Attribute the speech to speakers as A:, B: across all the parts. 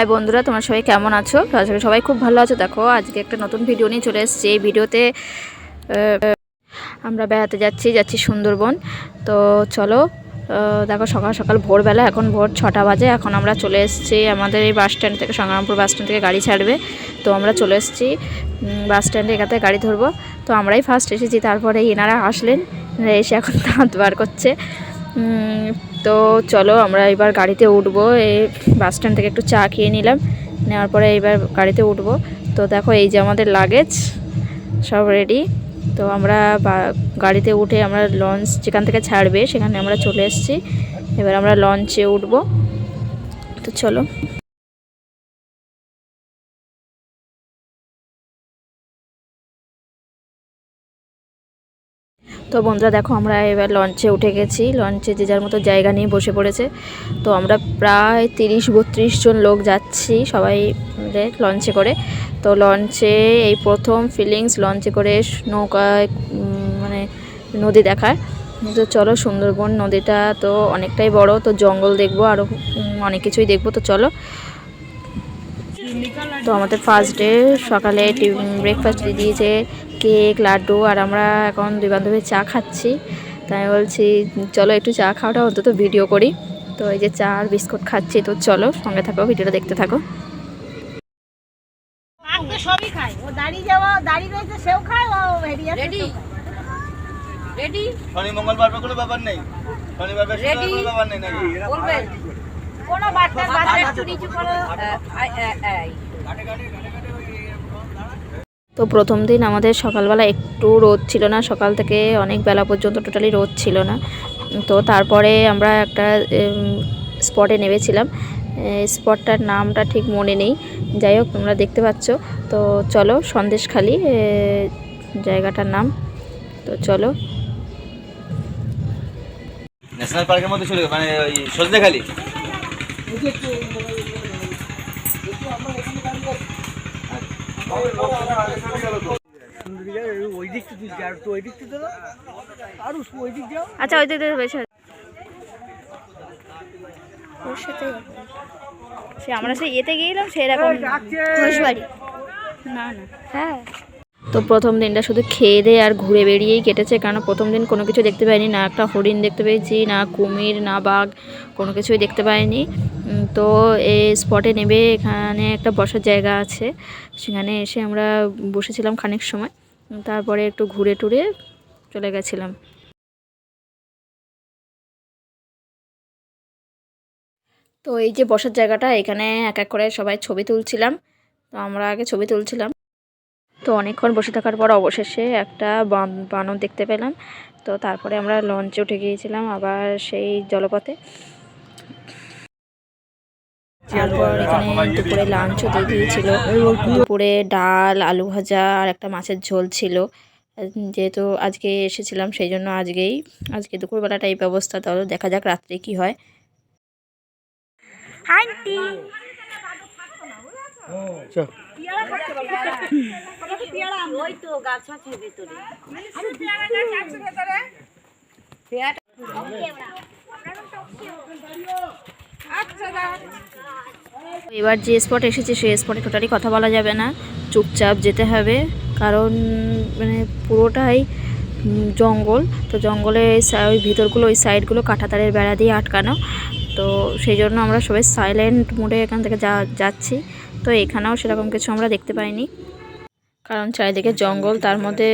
A: High বন্ধুরা, তোমরা সবাই কেমন আছো? আশা করি সবাই খুব ভালো আছো। দেখো আজকে একটা নতুন ভিডিও নিয়ে চলে এসেছি। এই ভিডিওতে আমরা বেড়াতে যাচ্ছি সুন্দরবন। তো চলো, দেখো সকাল সকাল ভোরবেলা, এখন ভোর 6টা বাজে। এখন আমরা চলে এসেছি আমাদের এই বাস স্ট্যান্ড থেকে, সংগ্রামপুর বাস স্ট্যান্ড থেকে গাড়ি ছাড়বে। তো আমরা চলে এসেছি বাস স্ট্যান্ডে, এখানে গাড়ি ধরবো। তো আমরাই ফার্স্ট এসেছি, তারপরে এনারা আসলেন, এসে এখন দাঁত বার করছে। তো চলো আমরা এবার গাড়িতে উঠবো। এই বাস স্ট্যান্ড থেকে একটু চা খেয়ে নিলাম, নেওয়ার পরে এবার গাড়িতে উঠবো। তো দেখো এই যে আমাদের লাগেজ সব রেডি। তো আমরা গাড়িতে উঠে আমরা লঞ্চ যেখান থেকে ছাড়বে সেখানে আমরা চলে এসেছি। এবার আমরা লঞ্চে উঠবো। তো চলো। তো বন্ধুরা দেখো, আমরা এবার লঞ্চে উঠে গেছি। লঞ্চে যে যার মতো জায়গা নিয়ে বসে পড়েছে। তো আমরা প্রায় 30-32 জন লোক যাচ্ছি সবাই লঞ্চে করে। তো লঞ্চে এই প্রথম ফিলিংস, লঞ্চে করে নৌকায় মানে নদী দেখার। তো চলো, সুন্দরবন নদীটা তো অনেকটাই বড়। তো জঙ্গল দেখবো, আরও অনেক কিছুই দেখবো। তো চলো। তো আমাদের ফার্স্ট ডে সকালে ব্রেকফাস্ট দিয়েছে, কেক, লাড্ডু, আর আমরা এখন দুই বান্ধবী চা খাচ্ছি। তাই বলছি চলো একটু চা খাওয়াটা অন্তত ভিডিও করি। তো এই যে চা আর বিস্কুট খাচ্ছি। তো চলো সঙ্গে থাকো, ভিডিওটা দেখতে থাকো।
B: সবই খায়, ও দাঁড়িয়ে যাওয়া দাঁড়িয়ে রয়েছে, সেও খায়, ও হেরিয়ে রেডি রেডি।
C: শনি মঙ্গলবার কোনো ব্যাপার নেই, শনিবার কোনো ব্যাপার নেই নাকি
B: বলবেন কোনো বার্তা একটু নিচু করো।
A: তো প্রথম দিন আমাদের সকালবেলা একটু রোদ ছিল না, সকাল থেকে অনেক বেলা পর্যন্ত টোটালি রোদ ছিল না। তো তারপরে আমরা একটা স্পটে নেমেছিলাম। স্পটটার নামটা ঠিক মনে নেই, যাই হোক তোমরা দেখতে পাচ্ছ। তো চলো, সন্দেশখালি জায়গাটার নাম। তো চলো,
C: ন্যাশনাল পার্কের মধ্যে চলে মানে ওই সজনেখালি।
A: আচ্ছা ওই দিক বেশি সে আমরা সেই ইয়েতে গিয়েছিলাম সেরকম ঘোষবাড়ি না না। হ্যাঁ, তো প্রথম দিনটা শুধু খেয়ে দিয়ে আর ঘুরে বেরিয়েই কেটেছে, কারণ প্রথম দিন কোনো কিছু দেখতে পাইনি। না একটা হরিণ দেখতে পেয়েছি, না কুমির, না বাঘ, কোনো কিছুই দেখতে পাইনি। তো এই স্পটে নেবে এখানে একটা বসার জায়গা আছে, সেখানে এসে আমরা বসেছিলাম খানিক সময়। তারপরে একটু ঘুরে টুরে চলে গেছিলাম। তো এই যে বসার জায়গাটা, এখানে এক এক করে সবাই ছবি তুলছিলাম। তো আমরা আগে ছবি তুলছিলাম। তো অনেকক্ষণ বসে থাকার পর অবশেষে একটা বানর দেখতে পেলাম। তো তারপরে আমরা লঞ্চে উঠে গিয়েছিলাম আবার সেই জলপথে। তারপর এখানে দুপুরে লাঞ্চও দিয়ে দিয়েছিল। দুপুরে ডাল, আলু ভাজা আর একটা মাছের ঝোল ছিল। যেহেতু আজকে এসেছিলাম সেই জন্য আজকে দুপুরবেলাটা এই ব্যবস্থা। তাহলে দেখা যাক রাত্রে কি হয়। আন্টি এবার যে স্পট এসেছি সেই স্পটে টোটালি কথা বলা যাবে না, চুপচাপ যেতে হবে। কারণ মানে পুরোটাই জঙ্গল। তো জঙ্গলে ওই ভিতরগুলো, ওই সাইডগুলো কাঁটাতারের বেড়া দিয়ে আটকানো। তো সেই জন্য আমরা সবাই সাইলেন্ট মোডে এখান থেকে যাচ্ছি। তো এখানেও সেরকম কিছু আমরা দেখতে পাইনি, কারণ চারিদিকে জঙ্গল, তার মধ্যে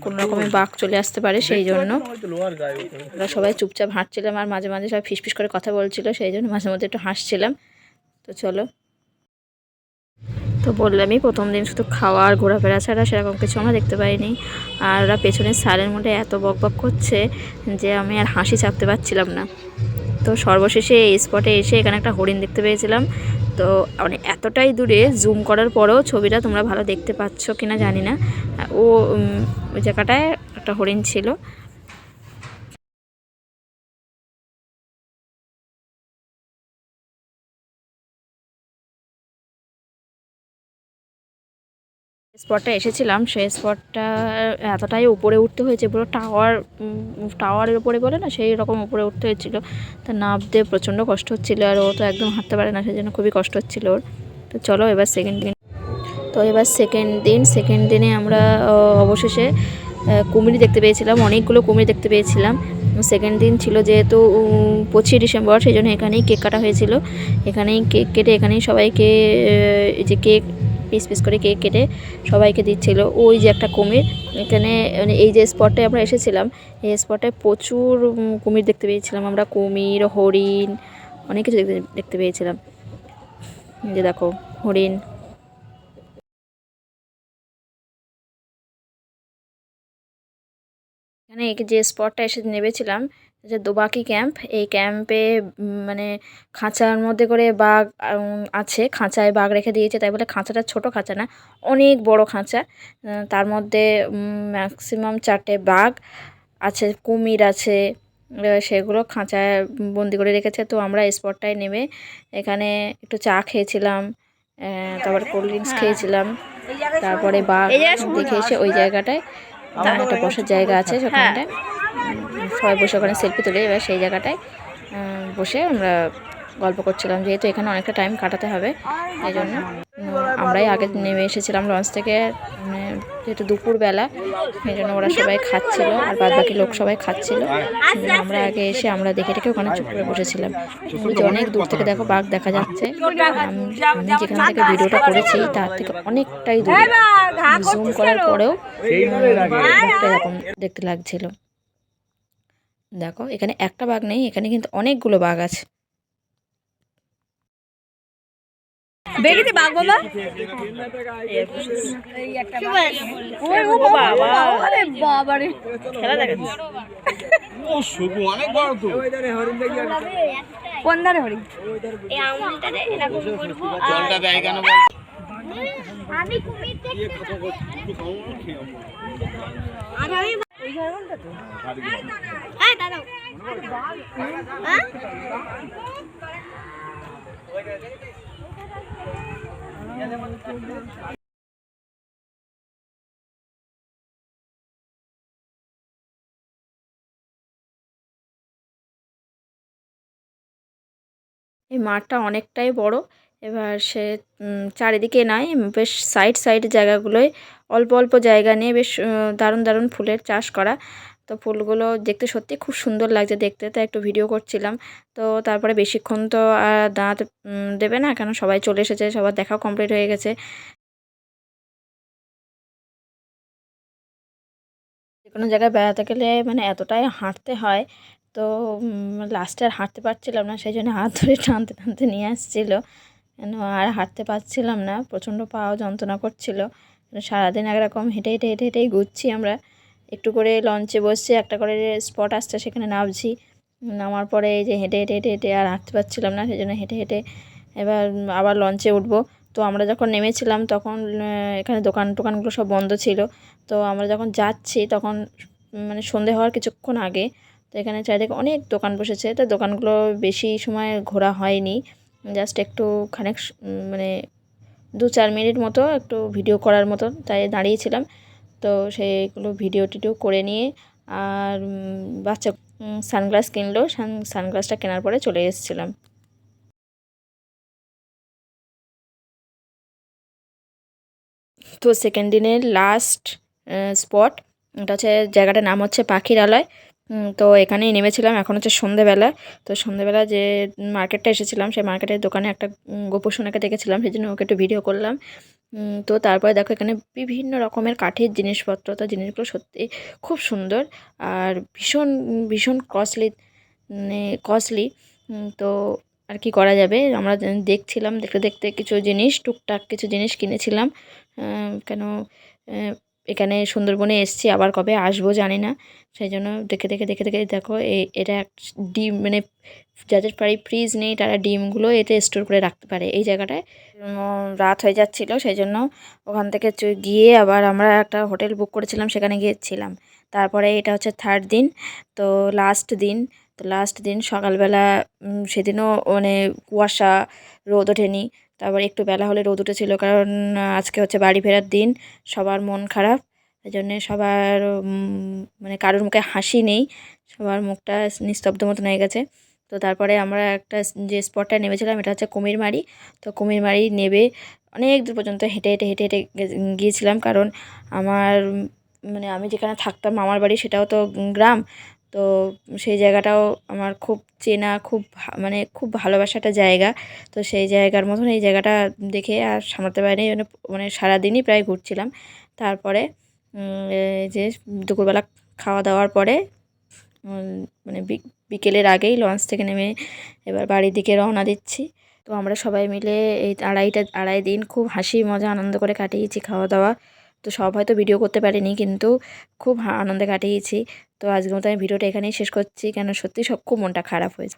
A: কোনো রকমের বাঘ চলে আসতে পারে। সেই জন্য আমরা সবাই চুপচাপ হাঁটছিলাম, আর মাঝে মাঝে সবাই ফিসফিস করে কথা বলছিল, সেই জন্য মাঝে মধ্যে একটু হাসছিলাম। তো চলো। তো বললামই প্রথম দিন শুধু খাওয়া আর ঘোরাফেরা ছাড়া সেরকম কিছু আমরা দেখতে পাইনি। আর ওরা পেছনে সাইলেন্ট মোডে এত বকবক করছে যে আমি আর হাসি চাপতে পারছিলাম না। তো সর্বশেষে এই স্পটে এসে এখানে একটা হরিণ দেখতে পেয়েছিলাম। তো মানে এতটাই দূরে জুম করার পরেও ছবিটা তোমরা ভালো দেখতে পাচ্ছ কিনা জানি না। ওই জায়গাটায় একটা হরিণ ছিল। স্পটটা এসেছিলাম, সেই স্পটটা এতটাই উপরে উঠতে হয়েছে, পুরো টাওয়ারের উপরে বলে না, সেই রকম উপরে উঠতে হয়েছিল। তা নামতে প্রচণ্ড কষ্ট হচ্ছিলো, আর ও তো একদম হাঁটতে পারে না, সেই জন্য খুবই কষ্ট হচ্ছিলো ওর। তো চলো এবার সেকেন্ড দিন। তো এবার সেকেন্ড দিনে আমরা অবশেষে কুমির দেখতে পেয়েছিলাম, অনেকগুলো কুমির দেখতে পেয়েছিলাম। সেকেন্ড দিন ছিল যেহেতু 25 ডিসেম্বর, সেই জন্য এখানেই কেক কাটা হয়েছিল। এখানেই কেক কেটে এখানেই সবাইকে এই যে কেক পিস পিস করে কেক কেটে সবাইকে দিচ্ছিল। ওই যে একটা কুমির, এখানে মানে এই যে স্পটটায় আমরা এসেছিলাম, এই স্পটটায় প্রচুর কুমির দেখতে পেয়েছিলাম আমরা। কুমির, হরিণ, অনেক কিছু দেখতে পেয়েছিলাম। যে দেখো হরিণ। এখানে যে স্পটটা এসে নেমেছিলাম যে দোবাকি ক্যাম্প, এই ক্যাম্পে মানে খাঁচার মধ্যে করে বাঘ আছে, খাঁচায় বাঘ রেখে দিয়েছে, তাই বলে খাঁচাটা ছোট খাঁচা না, অনেক বড় খাঁচা। তার মধ্যে ম্যাক্সিমাম 4টে বাঘ আছে, কুমির আছে, সেগুলো খাঁচায় বন্দি করে রেখেছে। তো আমরা স্পটটায় নেমে এখানে একটু চা খেয়েছিলাম, তারপরে কোল্ড ড্রিঙ্কস খেয়েছিলাম। তারপরে বাঘ দেখে এসে ওই জায়গাটায় একটা বসার জায়গা আছে, সেখানটায় সবাই বসে ওখানে সেলফি তুলে। এবার সেই জায়গাটায় বসে আমরা গল্প করছিলাম, যেহেতু এখানে অনেকটা টাইম কাটাতে হবে, এই জন্য আমরাই আগে নেমে এসেছিলাম লঞ্চ থেকে, যেহেতু দুপুরবেলা, সেই জন্য ওরা সবাই খাচ্ছিল আর বাদ বাকি লোক সবাই খাচ্ছিল। আমরা আগে এসে আমরা দেখে রেখে ওখানে চুপ করে বসেছিলাম। অনেক দূর থেকে দেখো বাঘ দেখা যাচ্ছে। আমি যেখান থেকে ভিডিওটা করেছি তার থেকে অনেকটাই দূরে, জুম করার পরেও বাঘটা এরকম দেখতে লাগছিল। দেখো এখানে একটা বাঘ নেই, এখানে কিন্তু অনেকগুলো বাঘ আছে।
B: বেরিতে বাঘ বাবা বাবারে
A: খেলা দেখাচ্ছি।
B: কোন ধারে হরি আমি কুমির দাঁড়াও
A: এই মাঠটা অনেকটাই বড়। এবার সে চারিদিকে নয়, বেশ সাইড সাইড জায়গাগুলোয় অল্প অল্প জায়গা নিয়ে বেশ দারুণ দারুণ ফুলের চাষ করা। তো ফুলগুলো দেখতে সত্যি খুব সুন্দর লাগছে দেখতে, তাই একটু ভিডিও করছিলাম। তো তারপরে বেশিক্ষণ তো আর দাঁড়াতে দেবে না, কেন সবাই চলে এসেছে, সবার দেখাও কমপ্লিট হয়ে গেছে। যে কোনো জায়গায় বেড়াতে গেলে মানে এতটাই হাঁটতে হয়, তো লাস্টে আর হাঁটতে পারছিলাম না, সেই জন্য হাত ধরে টানতে টানতে নিয়ে আসছিলো। কেন আর হাঁটতে পারছিলাম না, প্রচণ্ড পাও যন্ত্রণা করছিল। সারাদিন একরকম হেঁটে হেঁটে হেঁটে হেঁটেই ঘুরছি আমরা। একটু করে লঞ্চে বসছি, একটা করে স্পট আসছে, সেখানে নামছি। নামার পরে এই যে হেঁটে হেঁটে হেঁটে হেঁটে আর হাঁটতে পারছিলাম না, সেই জন্য হেঁটে হেঁটে এবার আবার লঞ্চে উঠবো। তো আমরা যখন নেমেছিলাম তখন এখানে টোকানগুলো সব বন্ধ ছিল। তো আমরা যখন যাচ্ছি তখন মানে সন্ধে হওয়ার কিছুক্ষণ আগে, তো এখানে চারিদিকে অনেক দোকান বসেছে। তো দোকানগুলো বেশি সময় ঘোরা হয়নি, জাস্ট একটু খানিক মানে 2-4 মিনিট মতো একটু ভিডিও করার মতো তাই দাঁড়িয়েছিলাম। তো সেইগুলো ভিডিও টিডিও করে নিয়ে আর বাচ্চা সানগ্লাস কিনলো, সানগ্লাসটা কেনার পরে চলে এসেছিলাম। তো সেকেন্ড দিনের লাস্ট স্পট, এটা হচ্ছে জায়গাটার নাম হচ্ছে পাখিরালয়। তো এখানেই নেমেছিলাম। এখন হচ্ছে সন্ধেবেলা। তো সন্ধেবেলা যে মার্কেটটা এসেছিলাম, সেই মার্কেটের দোকানে একটা গোপোষণাকে দেখেছিলাম, সেই জন্য ওকে একটু ভিডিও করলাম। তো তারপরে দেখো এখানে বিভিন্ন রকমের কাঠের জিনিসপত্র, তো জিনিসগুলো সত্যি খুব সুন্দর আর ভীষণ ভীষণ কস্টলি। তো আর কি করা যাবে, আমরা দেখছিলাম, দেখতে দেখতে কিছু জিনিস টুকটাক কিছু জিনিস কিনেছিলাম। কেন এখানে সুন্দরবনে এসছি, আবার কবে আসবো জানি না, সেই জন্য দেখে দেখে দেখে দেখে দেখো এটা ডিম মানে যাদের বাড়ি ফ্রিজ নেই তারা ডিমগুলো এতে স্টোর করে রাখতে পারে এই জায়গাটায়। রাত হয়ে যাচ্ছিলো, সেই জন্য ওখান থেকে গিয়ে আবার আমরা একটা হোটেল বুক করেছিলাম, সেখানে গিয়েছিলাম। তারপরে এটা হচ্ছে থার্ড দিন, তো লাস্ট দিন সকালবেলা সেদিনও মানে কুয়াশা, রোদ ওঠেনি। তারপর একটু বেলা হলে রোদ উঠেছিল, কারণ আজকে হচ্ছে বাড়ি ফেরার দিন। সবার মন খারাপ, এই জন্যে সবার মানে কারোর মুখে হাসি নেই, সবার মুখটা নিস্তব্ধ মতন হয়ে গেছে। তো তারপরে আমরা একটা যে স্পটটা নেমেছিলাম এটা হচ্ছে কুমিরমারি। তো কুমিরমারি নেবে অনেক দূর পর্যন্ত হেঁটে হেঁটে হেঁটে হেঁটে গিয়েছিলাম, কারণ আমার মানে আমি যেখানে থাকতাম মামার বাড়ি সেটাও তো গ্রাম। তো সেই জায়গাটাও আমার খুব চেনা, খুব মানে খুব ভালোবাসা একটা জায়গা। তো সেই জায়গার মতন এই জায়গাটা দেখে আর সামলাতে পারিনি, মানে সারাদিনই প্রায় ঘুরছিলাম। তারপরে এই যে দুপুরবেলা খাওয়া দাওয়ার পরে মানে বিকেলের আগেই লঞ্চ থেকে নেমে এবার বাড়ির দিকে রওনা দিচ্ছি। তো আমরা সবাই মিলে এই আড়াই দিন খুব হাসি মজা আনন্দ করে কাটিয়েছি খাওয়া দাওয়া। তো সব হয়তো ভিডিও করতে পারিনি, কিন্তু খুব আনন্দে কাটিয়েছি। তো আজকের মতো আমি ভিডিওটা এখানেই শেষ করছি, কেন সত্যি সব খুব মনটা খারাপ হয়েছে।